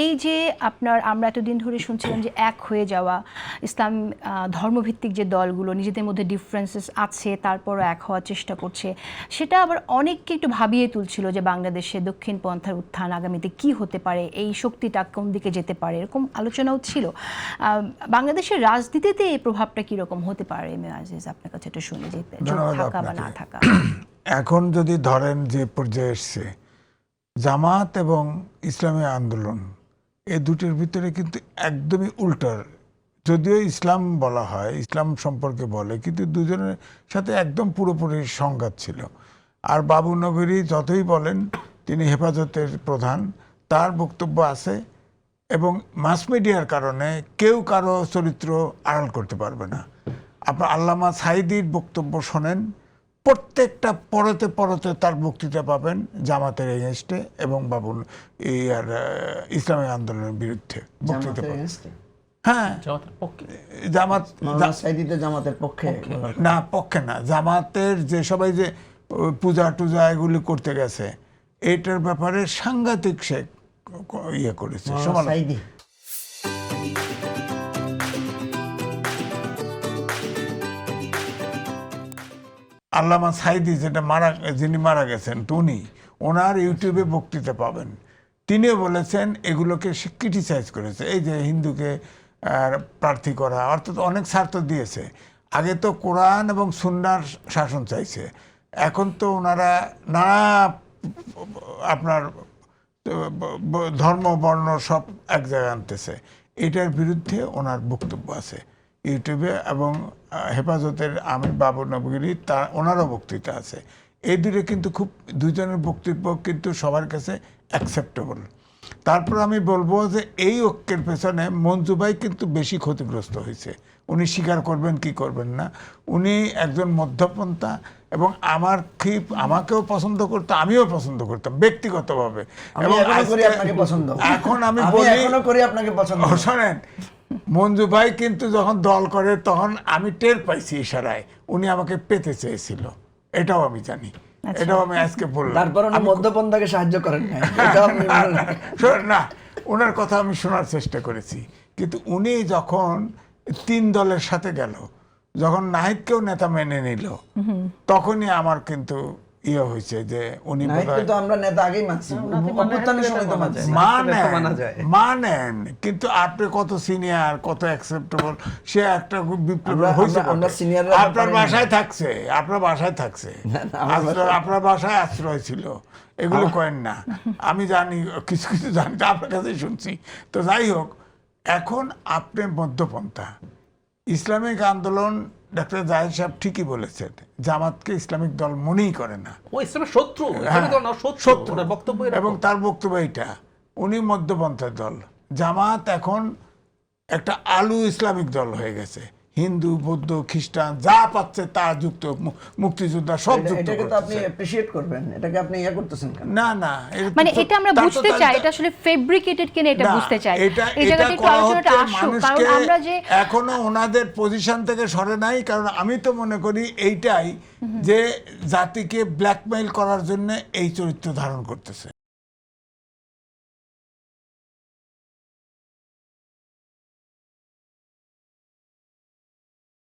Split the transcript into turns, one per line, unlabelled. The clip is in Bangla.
এই যে আপনার আমরা এতদিন ধরে শুনছিলাম যে এক হয়ে যাওয়া ইসলাম ধর্মভিত্তিক যে দলগুলো নিজেদের মধ্যে ডিফারেন্সেস আছে তারপরও এক হওয়ার চেষ্টা করছে, সেটা আবার অনেককে একটু ভাবিয়ে তুলছিল যে বাংলাদেশে দক্ষিণ পন্থার উত্থান আগামীতে কি হতে পারে, এই শক্তিটা কোন দিকে যেতে পারে, এরকম আলোচনাও ছিল। বাংলাদেশের রাজনীতিতে এই প্রভাবটা কীরকম হতে পারে আজিজ, আপনার কাছে এটা শুনে যেতে থাকা বা না থাকা।
এখন যদি ধরেন যে পর্যায়ে এসছে জামাত এবং ইসলামী আন্দোলন, এই দুটির ভিতরে কিন্তু একদমই উল্টার। যদিও ইসলাম বলা হয়, ইসলাম সম্পর্কে বলে, কিন্তু দুজনের সাথে একদম পুরোপুরি সংঘাত ছিল। আর বাবু নগরী যতই বলেন তিনি হেফাজতের প্রধান, তার বক্তব্য আছে এবং মাস মিডিয়ার কারণে কেউ কারো চরিত্র আড়াল করতে পারবে না। আপনার আল্লামা সাঈদীর বক্তব্য শোনেন, প্রত্যেকটা পরতে পরতে তার বক্তৃতা পাবেন জামাতের এগেনস্টে এবং বাবুল আর ইসলামী আন্দোলনের বিরুদ্ধে বক্তৃতা পাবেন। হ্যাঁ,
জামাতের পক্ষে
না, পক্ষে না, জামাতের যে সবাই যে পূজা টুজা এগুলি করতে গেছে এটার ব্যাপারে সাংঘাতিক সে ইয়ে করেছে। আল্লামা সাঈদী যিনি মারা গেছেন, উনি ওনার ইউটিউবে বক্তৃতা পাবেন, তিনিও বলেছেন এগুলোকে সে ক্রিটিসাইজ করেছে। এই যে হিন্দুকে প্রার্থী করা, অর্থাৎ অনেক স্বার্থ দিয়েছে। আগে তো কোরআন এবং সুন্নাহর শাসন চাইছে, এখন তো ওনারা নানা আপনার ধর্ম বর্ণ সব এক জায়গায় আনতেছে। এটার বিরুদ্ধে ওনার বক্তব্য আছে ইউটিউবে, এবং হেফাজতের আমির বাবু নবগিরি ওনারও বক্তৃতা আছে। এই দুটো কিন্তু খুব দুজনের বক্তব্য কিন্তু সবার কাছে অ্যাকসেপ্টেবল। তারপর আমি বলবো যে এই ঐক্যের পেছনে মঞ্জু ভাই কিন্তু বেশি ক্ষতিগ্রস্ত হয়েছে। উনি স্বীকার করবেন কি করবেন না, উনি একজন মধ্যপন্থা এবং আমাকেও পছন্দ করতো, আমিও পছন্দ করতাম ব্যক্তিগতভাবে। এবং এখন আমি বলি আপনাকে পছন্দ। শোনেন, মঞ্জু ভাই কিন্তু যখন দল করে তখন আমি টের পাইছি ইশারায় উনি আমাকে পেতে চেয়েছিল, এটাও আমি জানি, এটাও আমি আজকে বললাম।
তারপর উনি মধ্যপন্থাকে সাহায্য করেন
না, ওনার কথা আমি শোনার চেষ্টা করেছি, কিন্তু উনি যখন 3 দলের সাথে গেল, যখন নাহিদকেও নেতা মেনে নিল, তখনই আমার কিন্তু ইয়ে হয়েছে যে উনি মানেন, কিন্তু আপনি কত সিনিয়র, কত অ্যাকসেপ্টেবল, সে একটা বিপ্লব হয়েছে। আপনার বাসায় থাকছে, আপনার বাসায় আশ্রয় ছিল, এগুলো করেন না। আমি জানি, কিছু কিছু জানি, আপনার কাছে শুনছি। তো যাই হোক, এখন আপনি মধ্যপন্থা ইসলামিক আন্দোলন, ডাক্তার জাহিদ সাহেব ঠিকই বলেছেন, জামাতকে ইসলামিক দল মনেই করে না,
ও ইসলামের শত্রু,
এবং তার বক্তব্য এইটা, উনি মধ্যপন্থার দল। জামাত এখন একটা আলু ইসলামিক দল হয়ে গেছে, হিন্দু বৌদ্ধ খ্রিস্টান যা পাচ্ছে তা যুক্ত, মুক্তিযোদ্ধা সব যুক্ত।
এটাকে তো আপনি অ্যাপ্রিশিয়েট করবেন, এটাকে আপনি ইয়া করতেছেন কেন?
না না,
মানে এটা আমরা বুঝতে চাই, এটা আসলে ফেব্রিকেটেড কিনা এটা বুঝতে চাই। এই জায়গাতে একটু আলোচনাটা আসুক, কারণ আমরা যে
এখনো ওনাদের পজিশন থেকে সরে নাই। কারণ আমি তো মনে করি এইটাই যে জাতিকে ব্ল্যাকমেইল করার জন্য এই চরিত্র ধারণ করতেছে।